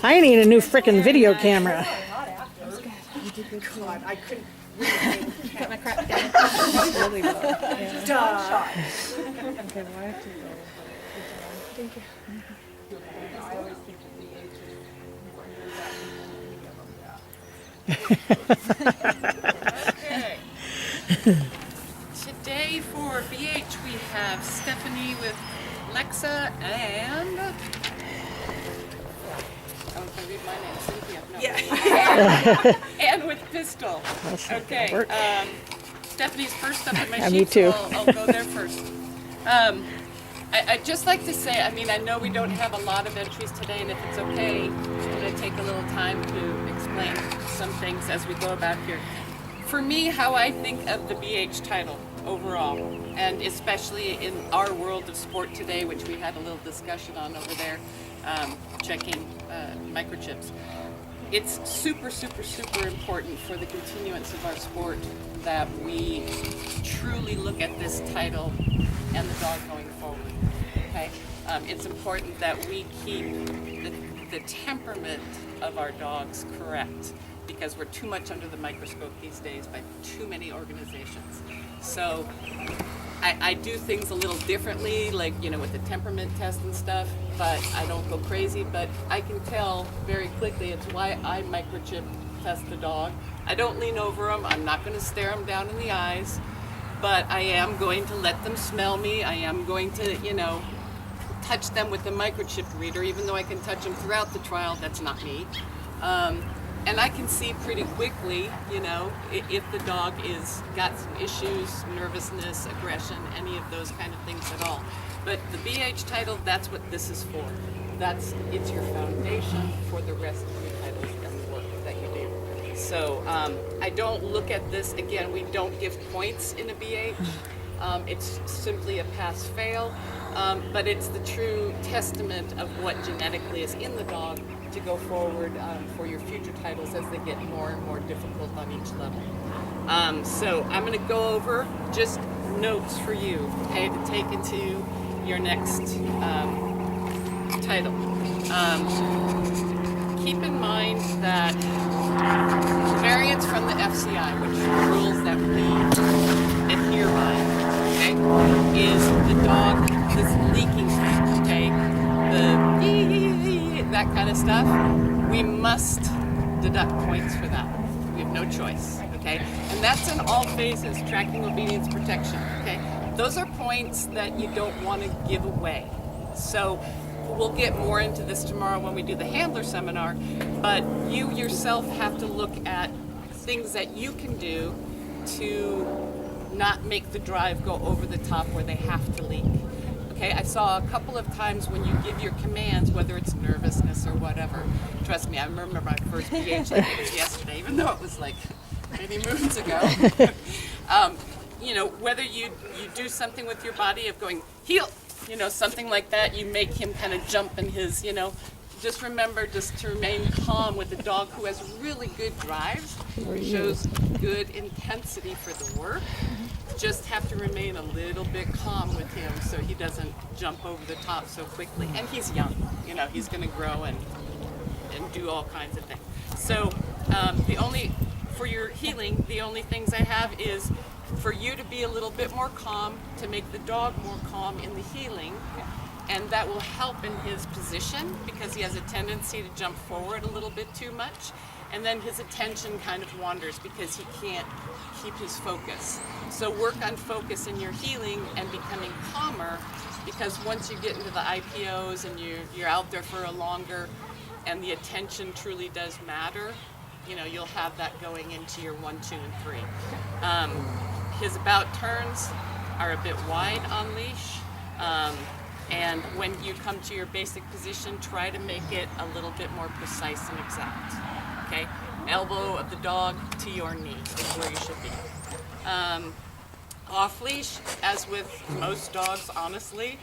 I need a new frickin' video camera. God, I couldn't. Got my crap down. Really well. Duh. Okay, well, I have to go. Thank you. I always think of the Okay. Today for BH we have Stephanie with Lexa and I was going to read my name, Cynthia. No. Yeah. And with Pistol. Okay. Stephanie's first up in my Yeah, sheet, me too. so I'll go there first. I'd just like to say, I mean, I know we don't have a lot of entries today, and if it's okay, I'm going to take a little time to explain some things as we go about here. For me, how I think of the BH title overall, and especially in our world of sport today, which we had a little discussion on over there, checking microchips. It's super, super, super important for the continuance of our sport that we truly look at this title and the dog going forward. Okay, it's important that we keep the temperament of our dogs correct, because we're too much under the microscope these days by too many organizations. So I do things a little differently, like, you know, with the temperament test and stuff, but I don't go crazy. But I can tell very quickly it's why I microchip test the dog. I don't lean over them. I'm not going to stare them down in the eyes, but I am going to let them smell me. I am going to, you know, touch them with the microchip reader, even though I can touch them throughout the trial. That's not me. And I can see pretty quickly, you know, if the dog is got some issues, nervousness, aggression, any of those kind of things at all. But the BH title, that's what this is for. It's your foundation for the rest of your titles and the work that you do. So I don't look at this, again, we don't give points in a BH. It's simply a pass-fail, but it's the true testament of what genetically is in the dog to go forward for your future titles as they get more and more difficult on each level. So I'm going to go over just notes for you, okay, to take into your next title. Keep in mind that variance from the FCI, which are rules that we adhere by, okay, is the dog, this leaking thing, okay, that kind of stuff, we must deduct points for that. We have no choice, okay? And that's in all phases, tracking, obedience, protection, okay? Those are points that you don't want to give away. So we'll get more into this tomorrow when we do the handler seminar, but you yourself have to look at things that you can do to not make the drive go over the top where they have to leak. Okay, I saw a couple of times when you give your commands, whether it's nervousness or whatever. Trust me, I remember my first PH like it was yesterday, even though it was like many moons ago. You know, whether you do something with your body of going, heel, you know, something like that, you make him kind of jump in his, you know, just remember just to remain calm with the dog who has really good drives, shows good intensity for the work. Just have to remain a little bit calm with him so he doesn't jump over the top so quickly. And he's young, you know, he's going to grow and do all kinds of things. So for your healing, the only things I have is for you to be a little bit more calm, to make the dog more calm in the healing. And that will help in his position because he has a tendency to jump forward a little bit too much. And then his attention kind of wanders because he can't keep his focus. So work on focus in your healing and becoming calmer, because once you get into the IPOs and you're out there for a longer, and the attention truly does matter, you know, you'll have that going into your 1, 2, and 3. His about turns are a bit wide on leash. And when you come to your basic position, try to make it a little bit more precise and exact. Okay? Elbow of the dog to your knee is where you should be. Off leash, as with most dogs, honestly,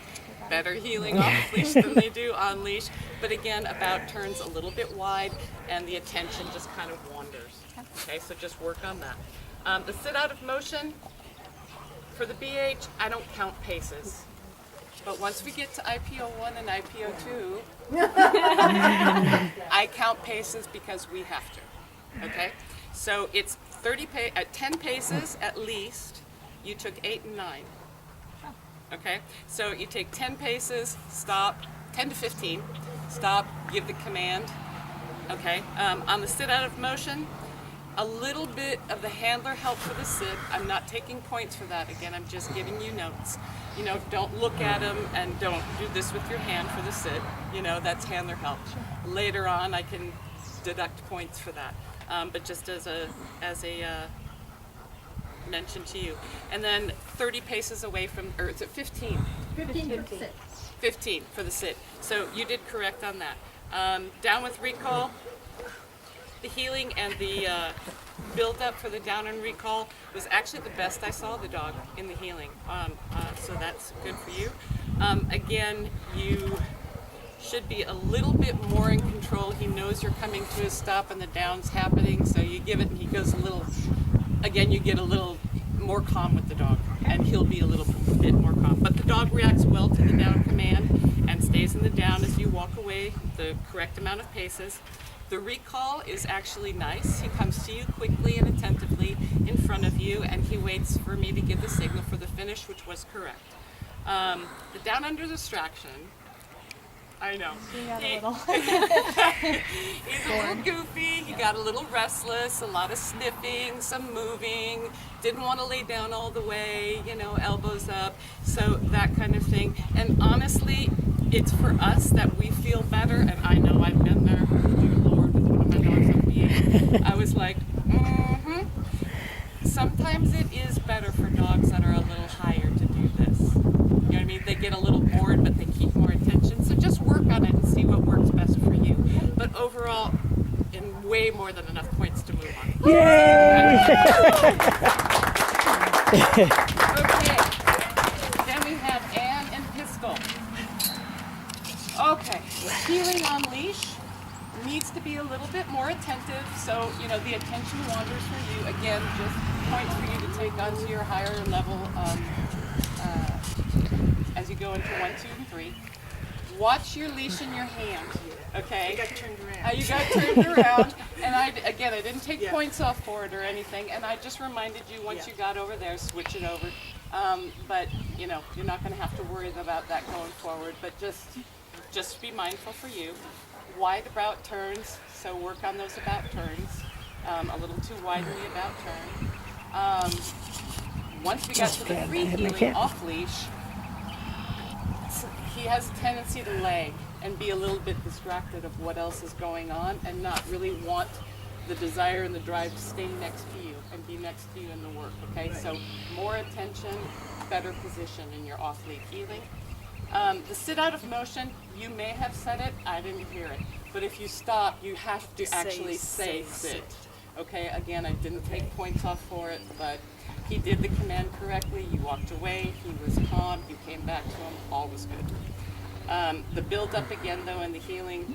better healing off leash than they do on leash. But again, about turns a little bit wide and the attention just kind of wanders. Okay, so just work on that. The sit out of motion, for the BH, I don't count paces. But once we get to IPO1 and IPO2, I count paces because we have to. Okay? So it's 10 paces at least. You took 8 and 9. Okay? So you take 10 paces, stop, 10 to 15, stop, give the command. Okay? On the sit out of motion, a little bit of the handler help for the sit. I'm not taking points for that. Again, I'm just giving you notes. You know, don't look at them and don't do this with your hand for the sit. You know, that's handler help. Later on, I can deduct points for that. But just as a mention to you. And then 30 paces away from, or is it 15? 15 for the sit. So you did correct on that. Down with recall. The healing and the build up for the down and recall was actually the best I saw the dog in the healing. So that's good for you. Again, you should be a little bit more in control. He knows you're coming to a stop and the down's happening, so you give it and he goes a little, again, you get a little more calm with the dog and he'll be a little bit more calm. But the dog reacts well to the down command and stays in the down as you walk away the correct amount of paces. The recall is actually nice. He comes to you quickly and attentively in front of you, and he waits for me to give the signal for the finish, which was correct. The down under distraction, I know. He's a little goofy. He got a little restless, a lot of sniffing, some moving, didn't want to lay down all the way, you know, elbows up, so that kind of thing. And honestly, it's for us that we feel better, and I know I've been there. I was like, Sometimes it is better for dogs that are a little higher to do this. You know what I mean? They get a little bored, but they keep more attention. So just work on it and see what works best for you. But overall, in way more than enough points to move on. Yay! Okay. Then we have Anne and Pistol. Okay. Healing on leash needs to be a little bit more attentive, so you know the attention wanders for you. Again, just points for you to take onto your higher level as you go into 1, 2, and 3. Watch your leash in your hand. Okay. You got turned around. You got turned around, and I didn't take points off for it or anything, and I just reminded you once you got over there, switch it over. But you know you're not going to have to worry about that going forward. But just be mindful for you. Wide about turns, so work on those about turns. A little too wide in the about turn. Once we got to the free healing off leash, he has a tendency to lag and be a little bit distracted of what else is going on and not really want the desire and the drive to stay next to you and be next to you in the work, okay? So more attention, better position in your off lead healing. The sit out of motion, you may have said it, I didn't hear it. But if you stop, you have to actually say sit. Okay, again, I didn't take points off for it, but he did the command correctly. You walked away, he was calm, you came back to him, all was good. The build up again though and the healing,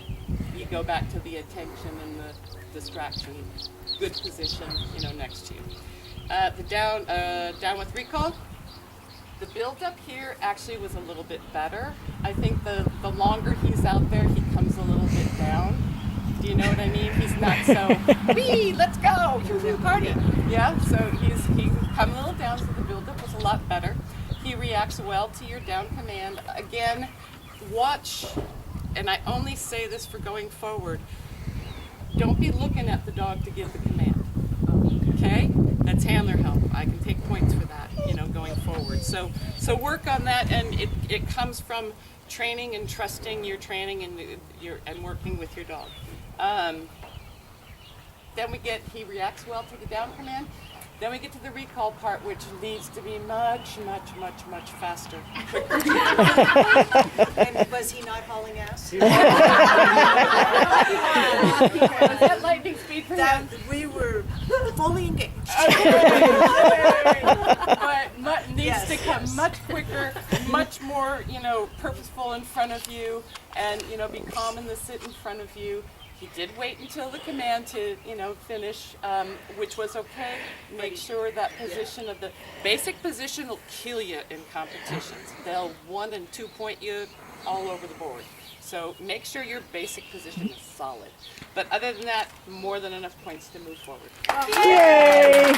you go back to the attention and the distraction, good position, you know, next to you. The down with recall. The build up here actually was a little bit better. I think the longer he's out there, he comes a little bit down. Do you know what I mean? He's not so, wee, let's go, woo party. Yeah, so he's come a little down, so the build up was a lot better. He reacts well to your down command. Again, watch, and I only say this for going forward, don't be looking at the dog to give the command. Okay? That's handler help. I can take points for that, you know, going forward. So work on that, and it comes from training and trusting your training and working with your dog. Then he reacts well to the down command. Then we get to the recall part, which needs to be much, much, much, much faster. And was he not hauling ass? Was that lightning speed for him? We were fully engaged. But needs to come much quicker, much more, you know, purposeful in front of you, and you know, be calm in the sit in front of you. He did wait until the command to, finish, which was okay. Make sure that position of the basic position will kill you in competitions. They'll 1 and 2 point you all over the board. So make sure your basic position is solid. But other than that, more than enough points to move forward. Yay!